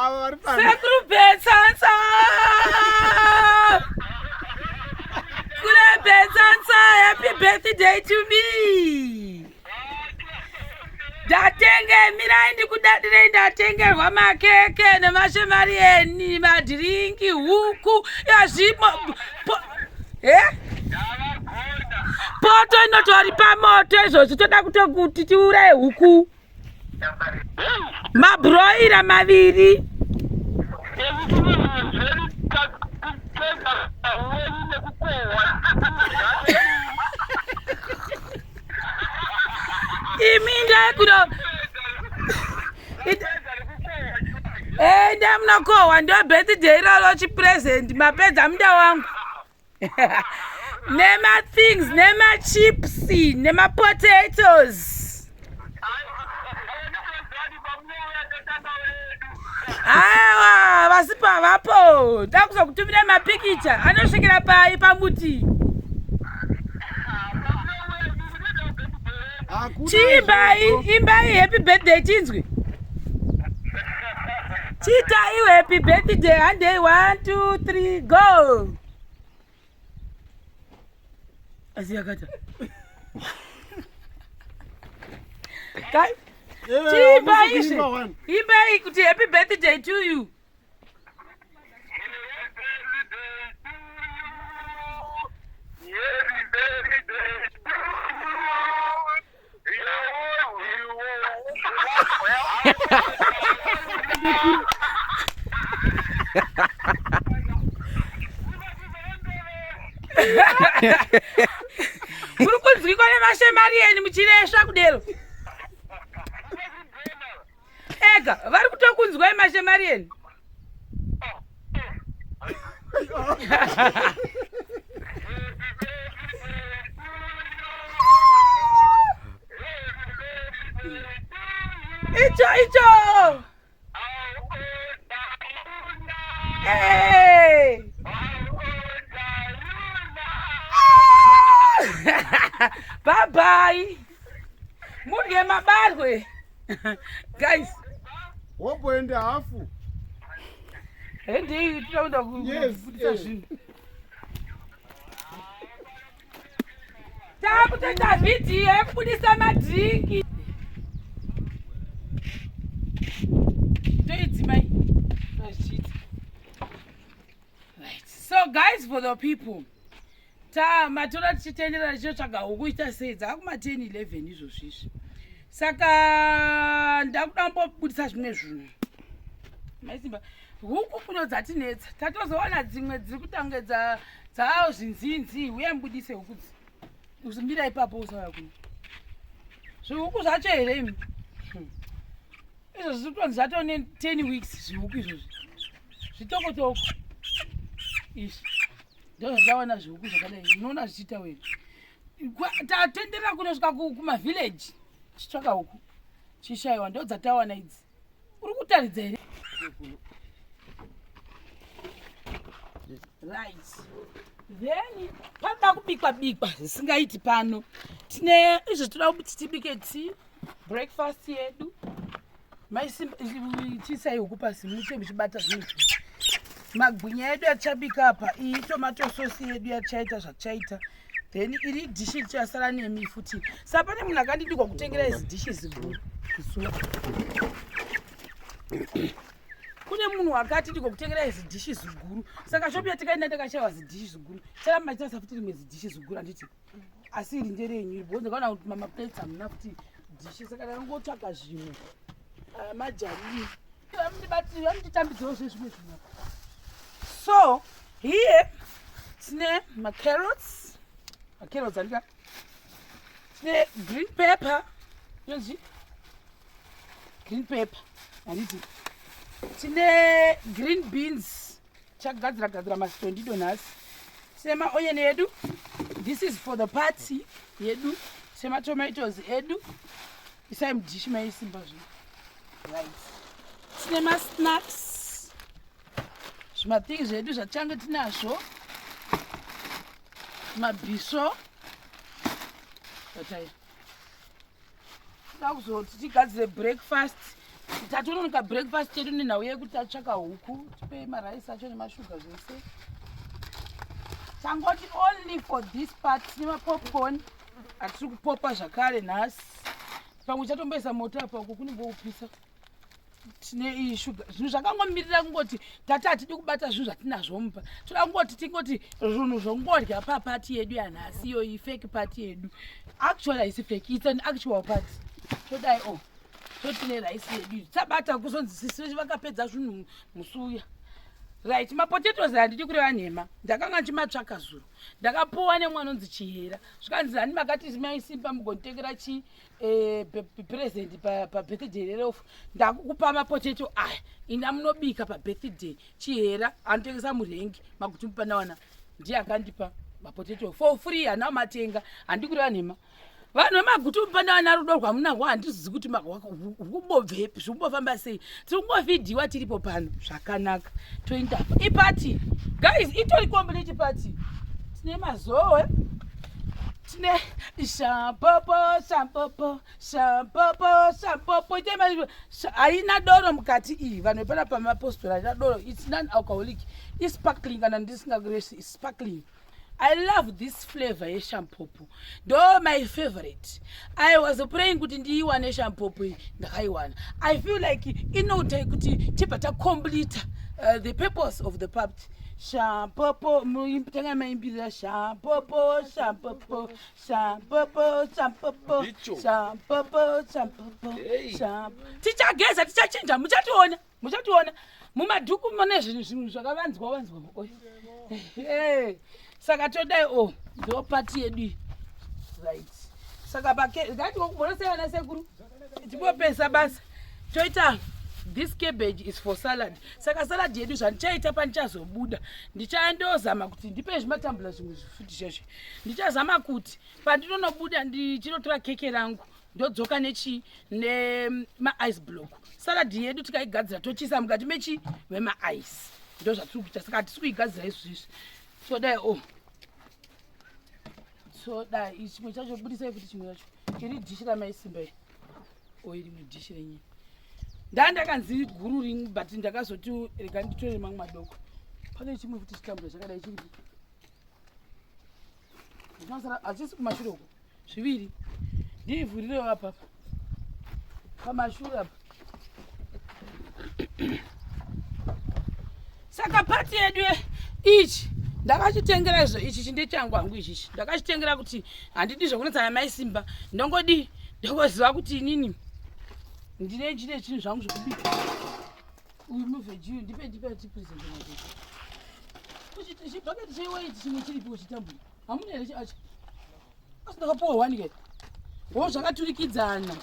Sekuru Betsansa. Kule Betsansa, happy birthday to me. Ndatenge miraindi kudadire ndatengerwa makeke nemashemariyeni madhiringi huku yazvimo poto inotori pamoto izvozvi toda kutokuti tiuraye huku mabhuroira maviri imi ndakuno ndamunokohwa ndo birthday iroro chipresent mapedza muda wangu nemathings nemachipsi nemapotatoes aiwa vasipa vapo ndakuzokutumira mapikicha anosvikira pai pamuti imbai happy birthday tinzwi chitaiwe happy birthday handei 1 2 3 go asiyakata kai imbai kuti happy birthday to you uri kunzwikwa nemashemariyeni muchiresva kudero ega vari kutokunzwai mashemariyeni icho hey. Bye bye. Mudye mabarwe. Guys. Wobwende hafu. Ndi tinoda kufutisa zvinhu. Takutoita video yekubudisa madrinki. Toidzimai. Right. So guys, for the people. Matora tichitendera tichotsvaga huku ita sei dzakuma 10-11 izvozvizvi saka ndakuda mbobudisa zvimwe zvinhu maisimba huku kuno dzatinetsa tatozowana dzimwe dziri kutange dzaawo zvinzinzi uye mbudise huku dzi usimbira ipapo usauya kuno zvihuku zvacho here imi izvozvi zvikutonzi zvatone 10 weeks zvihuku izvozvi zvitokotoko izvi ndozvatawana zvihuku zvakadai unoona zvichiita wena tatenderera kunosvika kumavhileji chitsvaka huku chishayiwa ndo dzatawana idzi uri kutaridza here right then panoda kubikwa zvisingaiti pano tine izvo toda kuti tibike tea breakfast yedu maisai huku pasi muche muchibata zvinhu magwinya yedu yatichabika apa iyi tomato sauce yedu yatichaita zvatichaita then iri dishi richasara nemi futi saka pane munhu akandidikwa kutengera izi dishi ziguru kune munhu akati ndikwa kutengera izi dishi ziguru saka shopi yatikaenda ndakashayiwa zidishi ziguru charamba chitasa futi rimwe zidishi ziguru anditi asi iri nderenyu bonze kana kuti mamaplates hamuna futi dishi saka ndangotsvaga zvimwe majarini vanotitambidzawo zvezvimwe zvimwe. So here tine carrots andika tine green pepper yonzi green pepper anditi tine green beans chagadzira mastondido nhasi tine maonyeni edu this is for the party yedu tine matomatoes edu isai mudishi maisimba zvino right tine masnacks zvimathings zvedu zvatichange tinazvo mabhiso tatai toda kuzoti tigadzire breakfast tatononoka breakfast yedu nenhau yekuti tatsvaka huku tipe maraisi acho nemashuga zvese. Tangoti only for this part nemapopcorn atiri kupopa zvakare nhasi. Pamwe chatomboisa moto apa uko kunongoupisa. Tine iyi shuga. Zvinhu zvakangomirira kungoti tata hatidi kubata zvinhu zvatinazvo mumba. Toda kungoti tingoti zvinhu zvongodya papati yedu yanhasi iyo fake party yedu. Actually haisi fake, it's an actual party. Todai totine raisi yedu. Tabata kuzonzi sisi vakapedza zvinhu musuya. Right, mapotatoes handidi kureva nhema. Ndakanga ndichimatsvaka zuro. Ndakapuwa nemwana unonzi Chihera. Zvikanzi hani makati maisimba mugonditekera present pabirthday rerofu. Ndakukupa mapotato aya. Ina munobika pabirthday. Chihera anotengesa murengi magutu mupanawana. Ndiye akandipa mapotato for free hana matenga. Handidi kureva nhema. Vanhu vemagutu mupanawana rudo rwamunahwo handizivi kuti hukumbobvepi zvimbofamba sei. Tiri kungovhidhiwa tiripo pano zvakanaka. Toenda apa ipati guys, itori complete party. Tine mazowe, tine shampopo haina doro mukati iyi. Vanhu vepana pamapostora haina doro. It's non-alcoholic. It's sparkling kana ndisingakuresi. It's sparkling. I love this flavor yeShampopo. Though my favorite. I was praying kuti ndiiwane Shampopo ndakaiwana. I feel like inota kuti tipata complete the purpose of the party. Shampopo muimbitanga maimbira Shampopo. Tichageza tichachinja muchationa. Mumadhuku mune zvinhu zvakavanzwa. Saka todai ndo party yedu. Right. Saka ngati ngokubonesana sekuru. Tipopesa basa. Toita this cabbage is for salad. Saka salad yedu zvandichaita pandichazobuda. Ndichaendozama kuti ndipe zvimatambula zvimwe zvifuti zveshe. Ndichazama kuti pandinonobuda ndichinotora keke rangu. Ndodzoka ma-ice block. Salad yedu tikaigadzira tochisa mukati mema-ice. Ndo zvatiri kuita. Saka hatisi kuigadzira izvizvi. Todai todai chimwe chacho budisai kuti chimwe chacho iri dhishi ramaisimba rimwe dhishi renye ndakanzi guru ringi but ndakazoti rega nditore mamwe madoko. Pane chimwe futi chitambura chakadai chiri hachisi kumashure uko zviviri ndivhurirewo apa pamashure apa. Saka pati yedu ichi ndakachitengera izvo ichi chindechangu hangu ichichi. Ndakachitengera kuti handidi zvokunetsana maisimba. Ndongoziva kuti inini ndine chinhu zvangu zvokubika. Uyu muvheji uyu ndipe tipresent mavheji. Chibhaketi cheweight chimwe chiripo chitambura. Hamuna here acho. Asi ndakapuwa 1 ke. Zvakaturikidzana.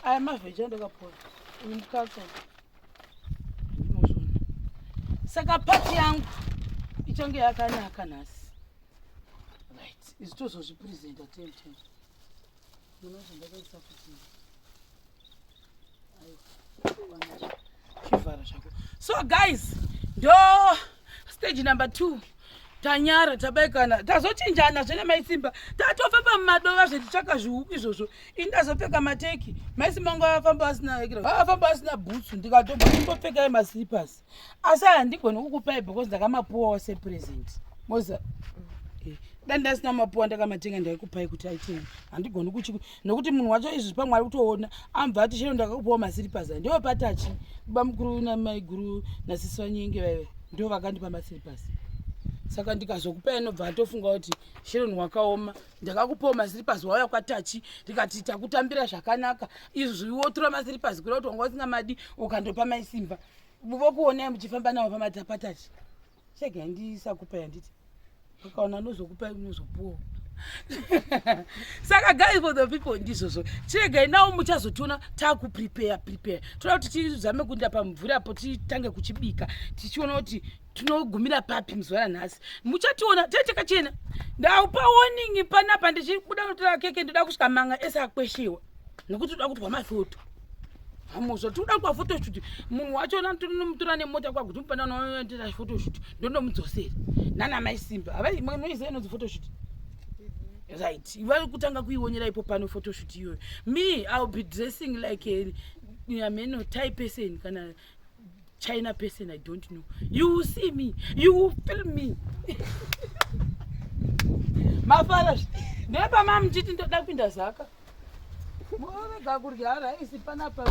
Aya mavheji andakapuwa. Uyu mukaka. Saka pati yangu ichonge yakanaka nhasi. Right. Izitozozvipresenta 10. Ndakaisa kuti chivhara zvako. So guys, ndo stage number 2. Tanyara tabaikana tazochinjana zvene maisimba tatofamba mumadova zvetichaka zvihuku izvozvo. Indazopfeka mateki maisimba ngo afamba asina boots. Ndikatobva ndimbopfeka maslippers. Asi handigoni kukupai because ndakamapuwa sepresent. Moza ndasina mapuwa ndakamatenga ndaikupai kuti aitenge. Handigoni nokuti munhu wacho izvi pamwari kutoona ambva ati chero ndakakupawo maslippers. Ndiwo patachi baba mukuru namaiguru nasisi wanyenge vaive ndo vakandipa maslippers. Saka ndikazokupa inobva atofunga kuti Sharon wakaoma. Ndakakupawo maslippers wauya kwatachi ndikati takutambira zvakanaka. Izvi wotora maslippers kuri kuti wanga usingamadi ukandopa maisimba. Vokuonai muchifamba nawo pamatapatachi. Chega ndisakupa yanditi. Ukaona nozokupa unozopuwa. Saka guys, for the people ndizvozvo. Chega nawo muchazotiona prepare. Toda kuti tizame kuenda pamvura apo titange kuchibika. Tichiona kuti tunogumira papi mzuva ranhasi. Muchationa tatekachena. Ndaupa warning panapa ndichibuda kutora keke ndoda kusvika manga ese akweshewa. Nokuti toda kutorwa mafoto. Hamuzvo toda kwa photoshoot. Munhu wacho nomutora nemota kwa kuti mupana unoendera photoshoot. Ndomudzosera. Nana maisimba. Havai mwana izeno photoshoot. right vari kutanga kuionyera ipo pano photoshoot iyoyo. Me I'll be dressing like a Thai person kana China person, I don't know. You will see me, you will feel me. Mafara nepa mam chiti ndoda kuinda zaka. Murega kurya raisi panapa